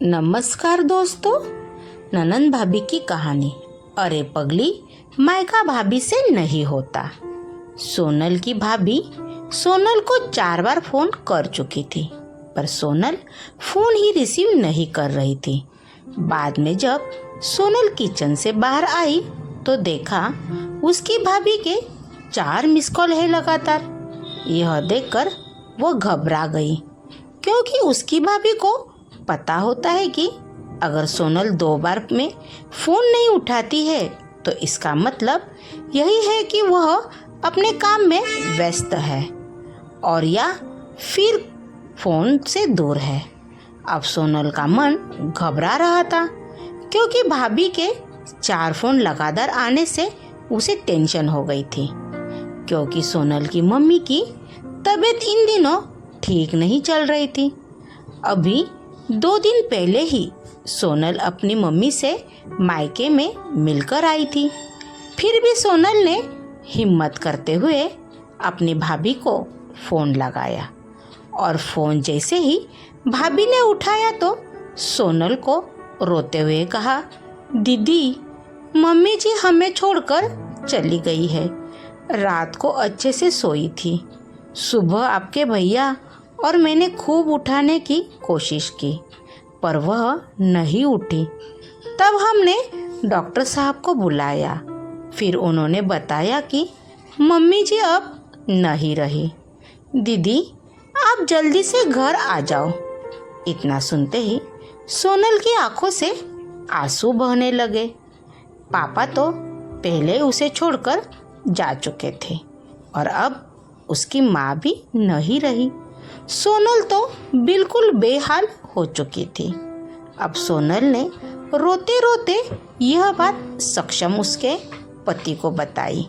नमस्कार दोस्तों, ननंद भाभी की कहानी। अरे पगली, मायका भाभी से नहीं होता। सोनल की भाभी सोनल को 4 बार फोन कर चुकी थी, पर सोनल फोन ही रिसीव नहीं कर रही थी। बाद में जब सोनल किचन से बाहर आई तो देखा उसकी भाभी के 4 मिस कॉल है लगातार। यह देखकर वो घबरा गई, क्योंकि उसकी भाभी को पता होता है कि अगर सोनल 2 बार में फ़ोन नहीं उठाती है तो इसका मतलब यही है कि वह अपने काम में व्यस्त है और या फिर फ़ोन से दूर है। अब सोनल का मन घबरा रहा था, क्योंकि भाभी के 4 फ़ोन लगातार आने से उसे टेंशन हो गई थी, क्योंकि सोनल की मम्मी की तबीयत इन दिनों ठीक नहीं चल रही थी। अभी 2 दिन पहले ही सोनल अपनी मम्मी से मायके में मिलकर आई थी। फिर भी सोनल ने हिम्मत करते हुए अपनी भाभी को फ़ोन लगाया, और फ़ोन जैसे ही भाभी ने उठाया तो सोनल को रोते हुए कहा, दीदी, मम्मी जी हमें छोड़कर चली गई है। रात को अच्छे से सोई थी। सुबह आपके भैया और मैंने खूब उठाने की कोशिश की, पर वह नहीं उठी। तब हमने डॉक्टर साहब को बुलाया। फिर उन्होंने बताया कि मम्मी जी अब नहीं रही। दीदी, आप जल्दी से घर आ जाओ। इतना सुनते ही सोनल की आंखों से आंसू बहने लगे। पापा तो पहले उसे छोड़कर जा चुके थे और अब उसकी माँ भी नहीं रही। सोनल तो बिल्कुल बेहाल हो चुकी थी। अब सोनल ने रोते रोते यह बात सक्षम उसके पति को बताई,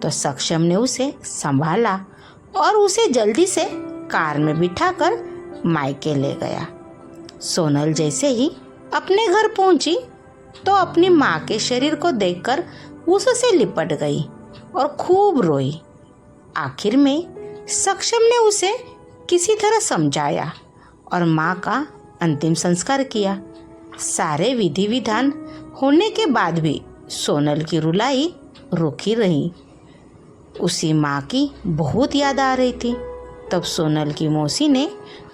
तो सक्षम ने उसे संभाला और उसे जल्दी से कार में बिठाकर मायके ले गया। सोनल जैसे ही अपने घर पहुंची तो अपनी माँ के शरीर को देखकर उससे लिपट गई और खूब रोई। आखिर में सक्षम ने उसे किसी तरह समझाया और माँ का अंतिम संस्कार किया। सारे विधि विधान होने के बाद भी सोनल की रुलाई रुकी रही। उसी माँ की बहुत याद आ रही थी। तब सोनल की मौसी ने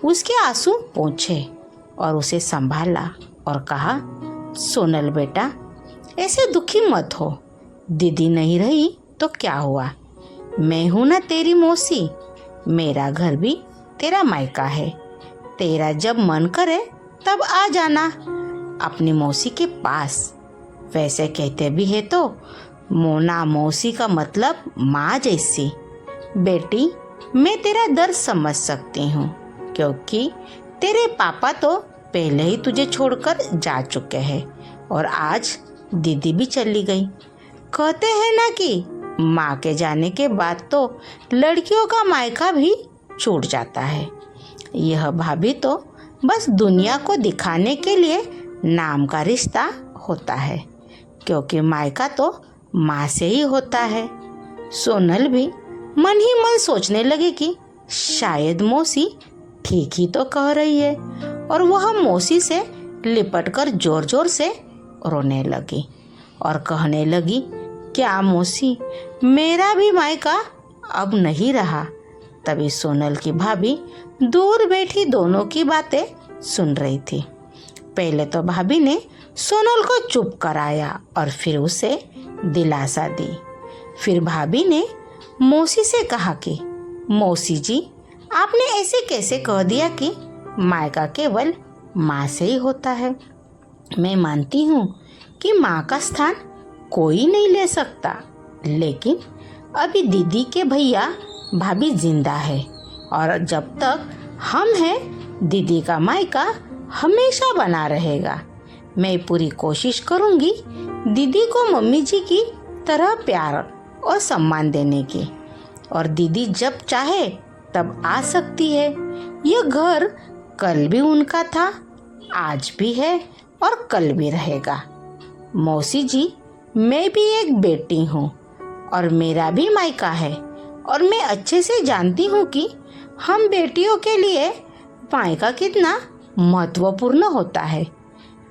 उसके आंसू पोंछे और उसे संभाला और कहा, सोनल बेटा, ऐसे दुखी मत हो। दीदी नहीं रही तो क्या हुआ, मैं हूं ना तेरी मौसी। मेरा घर भी तेरा मायका है। तेरा जब मन करे तब आ जाना अपनी मौसी के पास। वैसे कहते भी है तो मोना मौसी का मतलब माँ जैसी। बेटी, मैं तेरा दर्द समझ सकती हूँ, क्योंकि तेरे पापा तो पहले ही तुझे छोड़कर जा चुके हैं और आज दीदी भी चली गई। कहते हैं ना कि माँ के जाने के बाद तो लड़कियों का मायका भी छूट जाता है। यह भाभी तो बस दुनिया को दिखाने के लिए नाम का रिश्ता होता है, क्योंकि मायका तो माँ से ही होता है। सोनल भी मन ही मन सोचने लगी कि शायद मौसी ठीक ही तो कह रही है, और वह मौसी से लिपटकर जोर जोर से रोने लगी और कहने लगी, क्या मौसी, मेरा भी मायका अब नहीं रहा। तभी सोनल की भाभी दूर बैठी दोनों की बातें सुन रही थी। पहले तो भाभी ने सोनल को चुप कराया और फिर उसे दिलासा दी। फिर भाभी ने मौसी से कहा कि मौसी जी, आपने ऐसे कैसे कह दिया कि मायका केवल माँ से ही होता है। मैं मानती हूँ कि माँ का स्थान कोई नहीं ले सकता, लेकिन अभी दीदी के भैया भाभी जिंदा है, और जब तक हम हैं दीदी का मायका हमेशा बना रहेगा। मैं पूरी कोशिश करूँगी दीदी को मम्मी जी की तरह प्यार और सम्मान देने की, और दीदी जब चाहे तब आ सकती है। यह घर कल भी उनका था, आज भी है और कल भी रहेगा। मौसी जी, मैं भी एक बेटी हूँ और मेरा भी मायका है, और मैं अच्छे से जानती हूँ कि हम बेटियों के लिए मायका कितना महत्वपूर्ण होता है।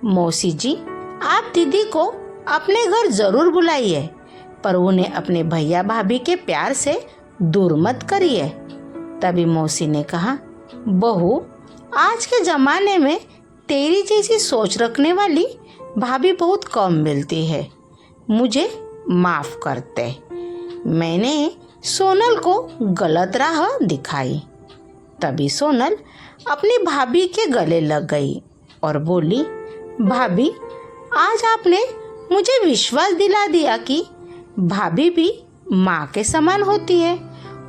मौसी जी, आप दीदी को अपने घर जरूर बुलाइए, पर उन्हें अपने भैया भाभी के प्यार से दूर मत करिए। तभी मौसी ने कहा, बहू, आज के ज़माने में तेरी जैसी सोच रखने वाली भाभी बहुत कम मिलती है। मुझे माफ़ करते, मैंने सोनल को गलत राह दिखाई। तभी सोनल अपनी भाभी के गले लग गई और बोली, भाभी, आज आपने मुझे विश्वास दिला दिया कि भाभी भी माँ के समान होती है,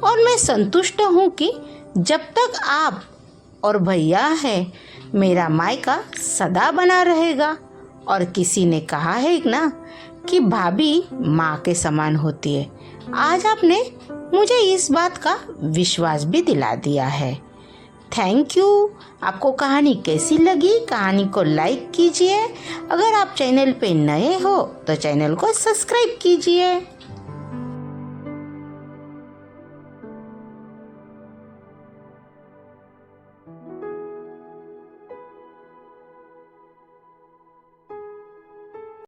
और मैं संतुष्ट हूँ कि जब तक आप और भैया है मेरा मायका सदा बना रहेगा। और किसी ने कहा है ना कि भाभी माँ के समान होती है। आज आपने मुझे इस बात का विश्वास भी दिला दिया है। Thank you. आपको कहानी कैसी लगी? कहानी को लाइक कीजिए। अगर आप चैनल पे नए हो तो चैनल को सब्सक्राइब कीजिए।